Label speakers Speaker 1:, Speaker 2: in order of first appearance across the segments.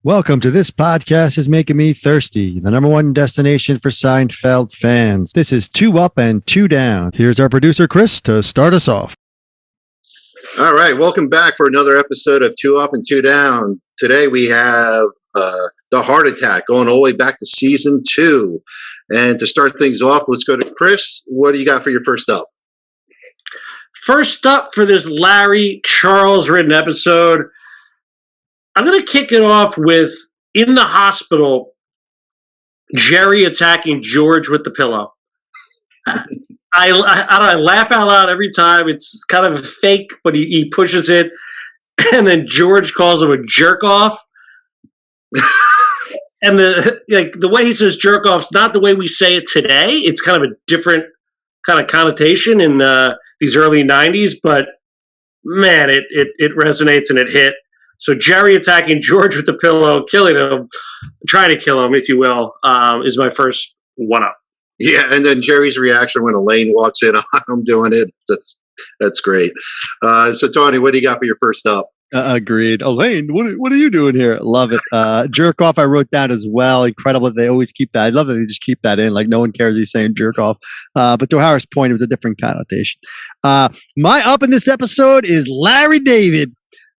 Speaker 1: Welcome to This Podcast is Making Me Thirsty, the number one destination for Seinfeld fans. This is Two Up and Two Down. Here's our producer, Chris, to start us off.
Speaker 2: All right, welcome back for another episode of Two Up and Two Down. Today we have The Heart Attack going all the way back to season 2. And to start things off, let's go to Chris. What do you got for your first up?
Speaker 3: First up for this Larry Charles written episode, I'm going to kick it off with, in the hospital, Jerry attacking George with the pillow. I laugh out loud every time. It's kind of a fake, but he pushes it, and then George calls him a jerk off. And the way he says jerk off's not the way we say it today. It's kind of a different kind of connotation in these early 90s, but man, it resonates and it hit. So Jerry attacking George with the pillow, killing him, trying to kill him, if you will, is my first one-up.
Speaker 2: Yeah, and then Jerry's reaction when Elaine walks in on him doing it, that's great. So Tony, what do you got for your first up?
Speaker 1: Agreed. Elaine, what are you doing here? Love it. Jerk off I wrote down as well. Incredible that they always keep that. I love that they just keep that in. Like no one cares he's saying jerk off. But to Harris' point, it was a different connotation. My up in this episode is Larry David.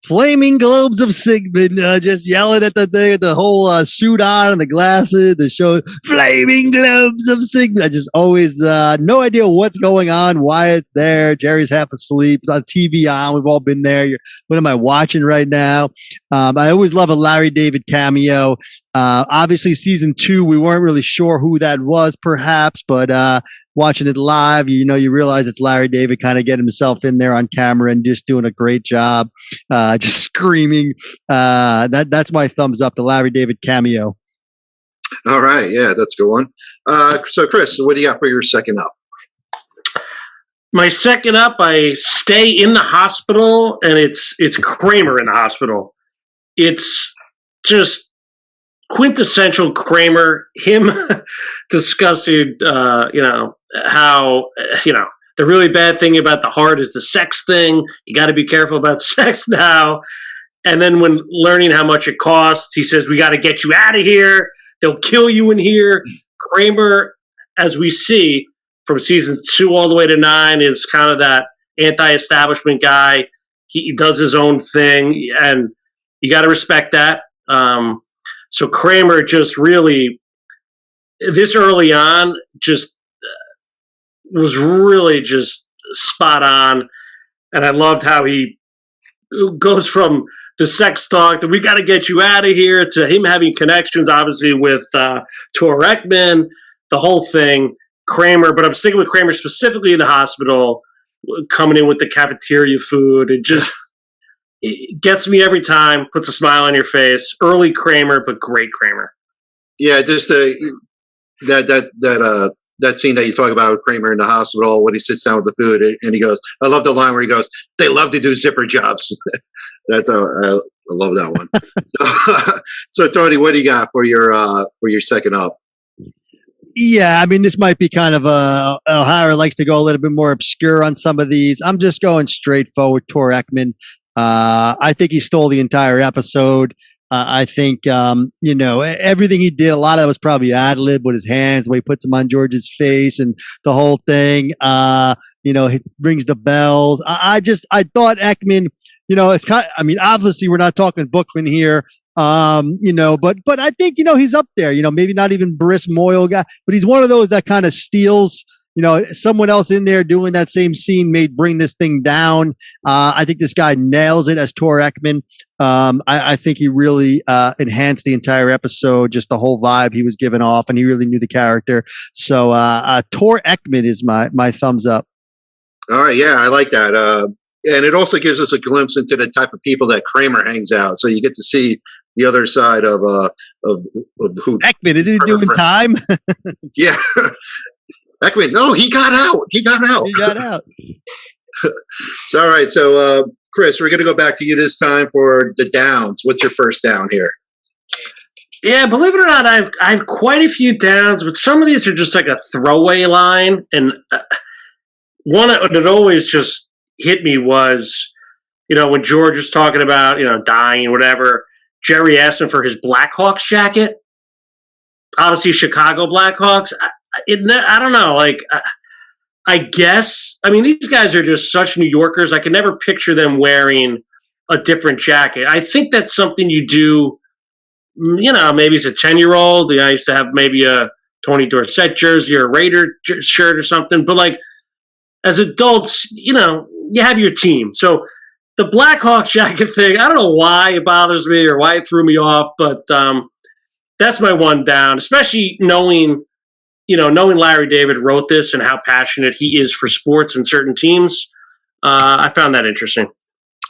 Speaker 1: Flaming globes of Sigmund, just yelling at the thing, the whole suit on and the glasses, the show, flaming globes of Sigmund. I just always, no idea what's going on, why it's there. Jerry's half asleep, it's on TV on. We've all been there. What am I watching right now? I always love a Larry David cameo. Obviously, season 2, we weren't really sure who that was, perhaps, but watching it live, you realize it's Larry David kind of getting himself in there on camera and just doing a great job, just screaming. That's my thumbs up, the Larry David cameo.
Speaker 2: All right, yeah, that's a good one. So, Chris, what do you got for your second up?
Speaker 3: My second up, I stay in the hospital, and it's Kramer in the hospital. It's just quintessential Kramer, him discussing, how, the really bad thing about the heart is the sex thing. You got to be careful about sex now. And then when learning how much it costs, he says, we got to get you out of here. They'll kill you in here. Kramer, as we see from season 2 all the way to 9, is kind of that anti-establishment guy. He does his own thing, and you got to respect that. So Kramer just really, this early on, just was really just spot on. And I loved how he goes from the sex talk that we got to get you out of here to him having connections, obviously, with Tor Eckman, the whole thing. Kramer, but I'm sticking with Kramer specifically in the hospital, coming in with the cafeteria food. It gets me every time, puts a smile on your face. Early Kramer, but great Kramer.
Speaker 2: Yeah, just that scene that you talk about with Kramer in the hospital when he sits down with the food and he goes, I love the line where he goes, they love to do zipper jobs. I love that one. So Tony, what do you got for your second up?
Speaker 1: Yeah, I mean, this might be kind of O'Hara likes to go a little bit more obscure on some of these. I'm just going straight forward. Tor Eckman. I think he stole the entire episode. I think, everything he did, a lot of it was probably ad-lib with his hands, the way he puts them on George's face and the whole thing. He rings the bells. I thought Eckman, it's kind of, obviously we're not talking Bookman here, but I think, he's up there, maybe not even Briss Moyle guy, but he's one of those that kind of steals, someone else in there doing that same scene may bring this thing down. I think this guy nails it as Tor Eckman. I think he really enhanced the entire episode, just the whole vibe he was giving off, and he really knew the character. So Tor Eckman is my thumbs up.
Speaker 2: All right, yeah, I like that. And it also gives us a glimpse into the type of people that Kramer hangs out. So you get to see the other side of who
Speaker 1: Eckman, isn't he doing time?
Speaker 2: Yeah. Eckman, no, he got out. So, all right. So, Chris, we're going to go back to you this time for the downs. What's your first down here?
Speaker 3: Yeah, believe it or not, I have quite a few downs, but some of these are just like a throwaway line. And one that always just hit me was, when George was talking about, dying, whatever, Jerry asked him for his Blackhawks jacket. Obviously, Chicago Blackhawks. I don't know. Like, I guess. I mean, these guys are just such New Yorkers. I can never picture them wearing a different jacket. I think that's something you do. Maybe as a 10-year-old. I used to have maybe a Tony Dorsett jersey or a Raider shirt or something. But like, as adults, you have your team. So the Blackhawks jacket thing, I don't know why it bothers me or why it threw me off, but that's my one down, especially knowing Larry David wrote this and how passionate he is for sports and certain teams. I found that interesting.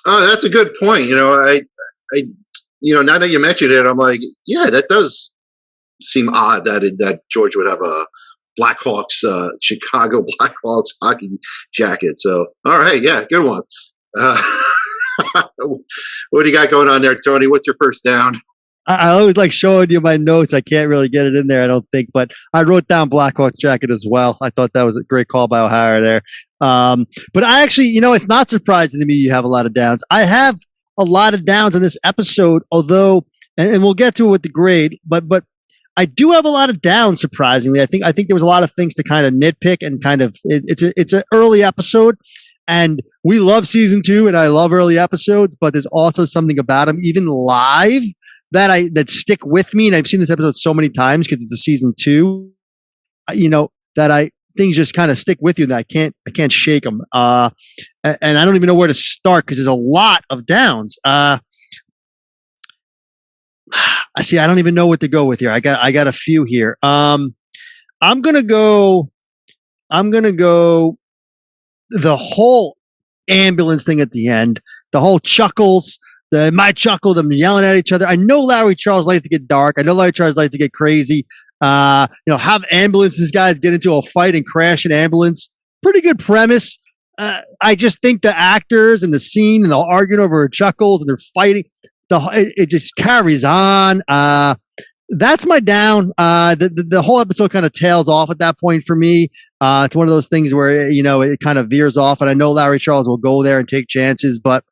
Speaker 2: Oh, that's a good point. Now that you mentioned it, I'm like, yeah, that does seem odd that George would have a Blackhawks, Chicago Blackhawks hockey jacket. So, all right, yeah, good one. What do you got going on there, Tony? What's your first down?
Speaker 1: I always like showing you my notes. I can't really get it in there, I don't think, but I wrote down Blackhawks jacket as well. I thought that was a great call by O'Hara there. But I actually, it's not surprising to me you have a lot of downs. I have a lot of downs in this episode, although, and we'll get to it with the grade, but I do have a lot of downs, surprisingly. I think there was a lot of things to kind of nitpick and kind of, it's an early episode. And we love season 2 and I love early episodes, but there's also something about them, even live, that stick with me. And I've seen this episode so many times because it's a season 2, things just kind of stick with you that I can't shake them. And I don't even know where to start because there's a lot of downs. I don't even know what to go with here. I got a few here. I'm going to go the whole ambulance thing at the end, the whole chuckles, my chuckle, them yelling at each other. I know Larry Charles likes to get dark. I know Larry Charles likes to get crazy. Have ambulances guys get into a fight and crash an ambulance. Pretty good premise. I just think the actors and the scene and they're arguing over chuckles and they're fighting. It just carries on. That's my down. The whole episode kind of tails off at that point for me. It's one of those things where, it kind of veers off, and I know Larry Charles will go there and take chances, but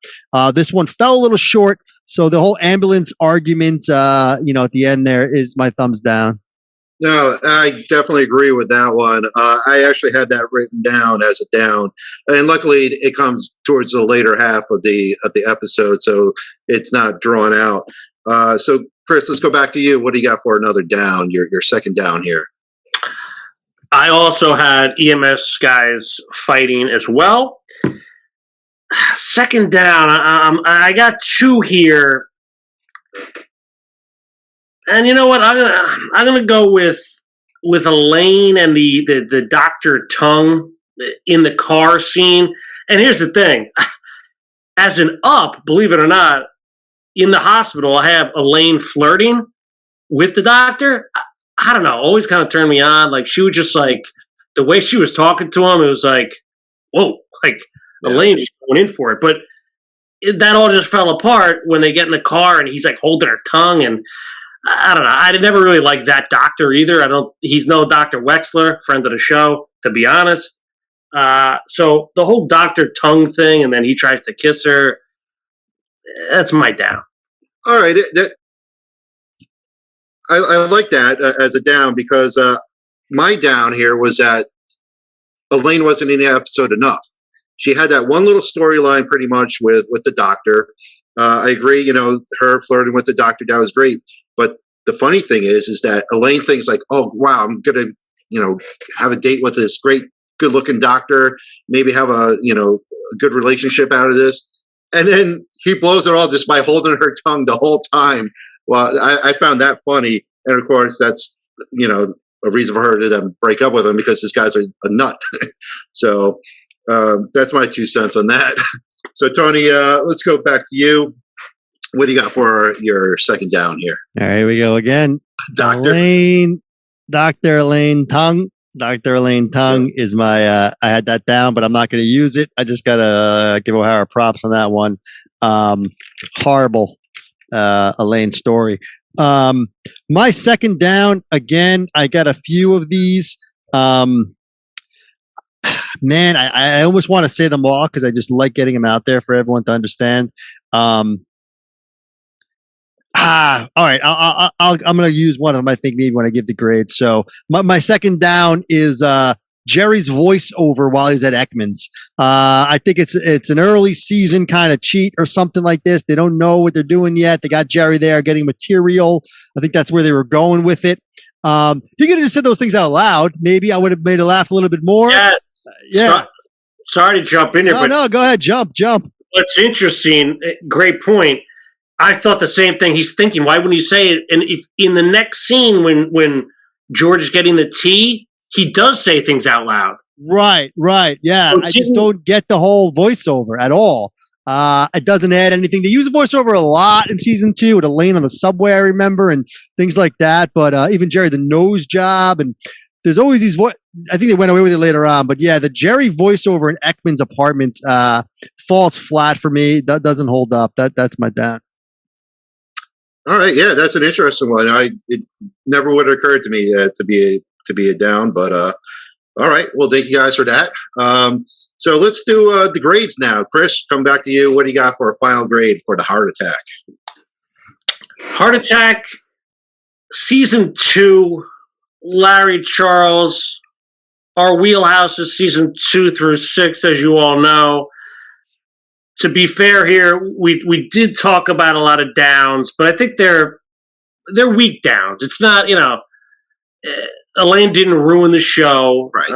Speaker 1: this one fell a little short. So the whole ambulance argument, at the end there is my thumbs down.
Speaker 2: No, I definitely agree with that one. I actually had that written down as a down, and luckily it comes towards the later half of the episode, so it's not drawn out. So, Chris, let's go back to you. What do you got for another down? Your second down here.
Speaker 3: I also had EMS guys fighting as well. Second down, I got 2 here. And you know what? I'm gonna go with Elaine and the Dr. Tongue in the car scene. And here's the thing: as an up, believe it or not, in the hospital, I have Elaine flirting with the doctor. I don't know, always kind of turned me on. Like, she was just like, the way she was talking to him, it was like, whoa, like, yeah. Elaine just going in for it. But that all just fell apart when they get in the car and he's like holding her tongue. And I don't know, I never really liked that doctor either. He's no Dr. Wexler, friend of the show, to be honest. So the whole Dr. Tongue thing, and then he tries to kiss her, that's my down.
Speaker 2: All right. I like that as a down because my down here was that Elaine wasn't in the episode enough. She had that one little storyline pretty much with the doctor. I agree, her flirting with the doctor, that was great. But the funny thing is that Elaine thinks like, oh, wow, I'm going to, have a date with this great, good looking doctor, maybe have a good relationship out of this. And then he blows it all just by holding her tongue the whole time. Well, I found that funny. And of course, that's, a reason for her to then break up with him because this guy's a nut. So that's my 2 cents on that. So, Tony, let's go back to you. What do you got for your second down here?
Speaker 1: All right, here we go again.
Speaker 2: Dr.
Speaker 1: Elaine Tongue. Dr. Elaine Tongue is my, I had that down, but I'm not going to use it. I just got to give O'Hara props on that one. Horrible Elaine story. My second down, again, I got a few of these. Man, I almost want to say them all because I just like getting them out there for everyone to understand. All right. I'm going to use one of them. I think maybe when I give the grade. So my second down is Jerry's voiceover while he's at Eckman's. I think it's an early season kind of cheat or something like this. They don't know what they're doing yet. They got Jerry there getting material. I think that's where they were going with it. He could have just said those things out loud. Maybe I would have made it laugh a little bit more.
Speaker 3: Yeah. Sorry to jump in here.
Speaker 1: No, go ahead. Jump.
Speaker 3: What's interesting, great point. I thought the same thing. He's thinking, why wouldn't you say it? And if in the next scene when George is getting the tea, he does say things out loud.
Speaker 1: Right. Yeah.
Speaker 3: So
Speaker 1: I just don't get the whole voiceover at all. It doesn't add anything. They use the voiceover a lot in season 2 with Elaine on the subway, I remember, and things like that. But even Jerry, the nose job, and there's always these I think they went away with it later on. But yeah, the Jerry voiceover in Eckman's apartment falls flat for me. That doesn't hold up. That's my down.
Speaker 2: All right, yeah, that's an interesting one. It never would have occurred to me to be a down, but all right. Well, thank you guys for that. So let's do the grades now. Chris, come back to you. What do you got for a final grade for the Heart Attack?
Speaker 3: Heart Attack, season 2, Larry Charles. Our wheelhouse is season 2 through 6, as you all know. To be fair here, we did talk about a lot of downs, but I think they're weak downs. It's not, Elaine didn't ruin the show.
Speaker 2: Right.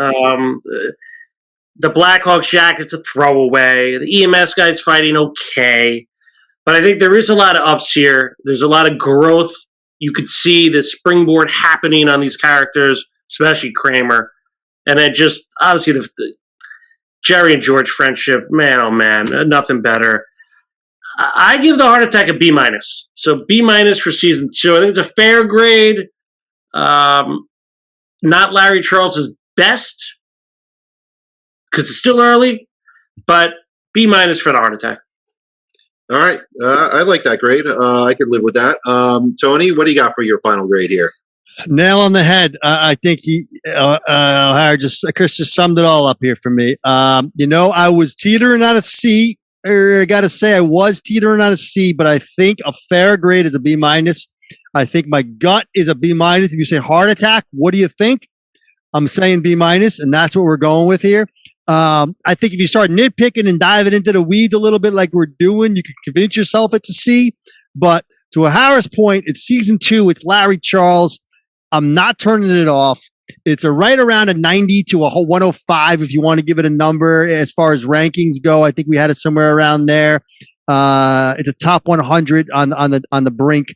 Speaker 3: The Blackhawks jacket's a throwaway. The EMS guy's fighting okay. But I think there is a lot of ups here. There's a lot of growth. You could see the springboard happening on these characters, especially Kramer. And then just, obviously, the Jerry and George friendship, man, oh man, nothing better. I give the Heart Attack a B-. So B- for season 2. I think it's a fair grade. Not Larry Charles's best, because it's still early, but B- for the Heart Attack.
Speaker 2: All right. I like that grade. I could live with that. Tony, what do you got for your final grade here?
Speaker 1: Nail on the head. I think Chris just summed it all up here for me. I was teetering on a C. I got to say, I was teetering on a C, but I think a fair grade is a B-. I think my gut is a B-. If you say Heart Attack, what do you think? I'm saying B-, and that's what we're going with here. I think if you start nitpicking and diving into the weeds a little bit like we're doing, you can convince yourself it's a C. But to a Harris point, it's season 2. It's Larry Charles. I'm not turning it off. It's right around a 90 to a 105 if you want to give it a number as far as rankings go. I think we had it somewhere around there. It's a top 100 on the brink.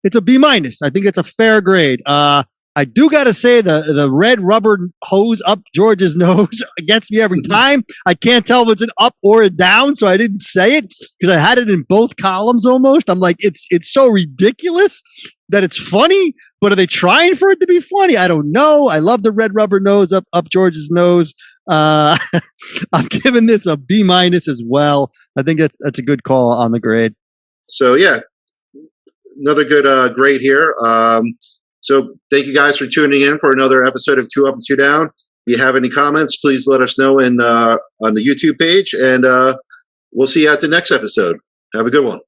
Speaker 1: It's a B-. I think it's a fair grade. I do got to say the red rubber hose up George's nose gets me every time. I can't tell if it's an up or a down, so I didn't say it because I had it in both columns almost. I'm like, it's so ridiculous that it's funny, but are they trying for it to be funny? I don't know. I love the red rubber nose up George's nose. I'm giving this a B- as well. I think that's a good call on the grade.
Speaker 2: So yeah, another good grade here. So thank you guys for tuning in for another episode of 2 Up and 2 Down. If you have any comments, please let us know on the YouTube page, and we'll see you at the next episode. Have a good one.